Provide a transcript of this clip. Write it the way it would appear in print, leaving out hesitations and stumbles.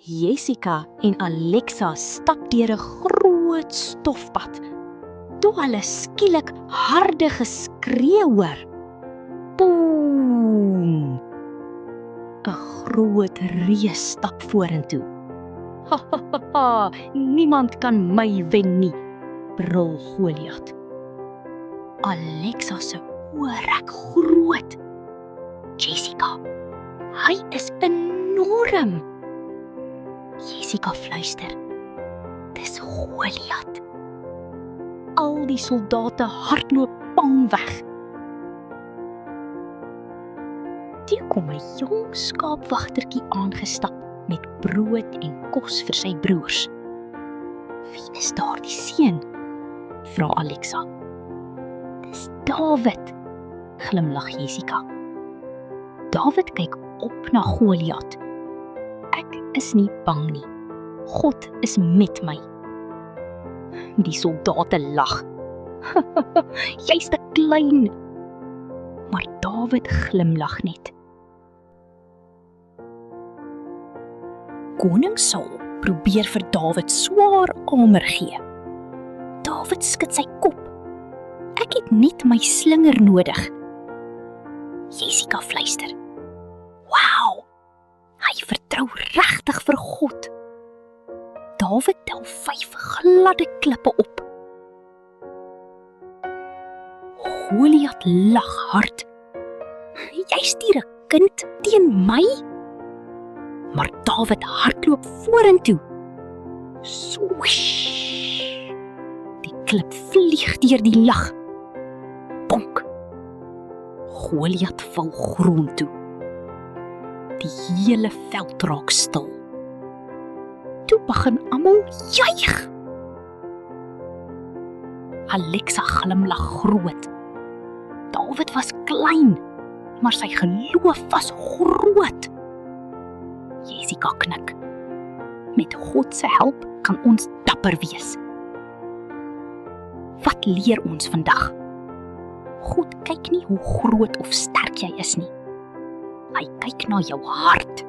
Jessica en Alexa stap deur 'n groot stofpad, toe hulle skielik harde geskree hoor. Boem! 'n Groot reus stap vorentoe. Ha ha ha ha, niemand kan my wen nie, brul Goliat. Alexa se oë raak groot. Jessica, hy is enorm. Jessica fluister, dis Goliat. Al die soldate hardloop bang weg. Toe kom 'n jong skaapwagtertjie aangestap met brood en kos vir sy broers. Wie is daardie seun? Vra Alexa. Dis Dawid, glimlag Jessica. Dawid kyk op na Goliat. Ek is nie bang nie. God is met my. Die soldate lag. Jy's te klein. Maar Dawid glimlag net. Koning Saul probeer vir Dawid swaar amer gee. Dawid skud sy kop. Ek het net my slinger nodig. Jessica fluister. Wow, hy vertrou regtig vir God. Dawid tel 5 gladde klippe op. Goliat lag hard. Jy stuur 'n kind teen my? Maar Dawid hardloop vorentoe. Swoosh! Die klip vlieg deur die lug. Bonk! Goliat val grond toe. Die hele veld raak stil. Toe begin almal juig. Alexa glimlag groot. Dawid was klein, maar sy geloof was groot. Jessica knik. Met God se hulp kan ons dapper wees. Wat leer ons vandag? God kyk nie hoe groot of sterk jy is nie. Hy kyk na jou hart.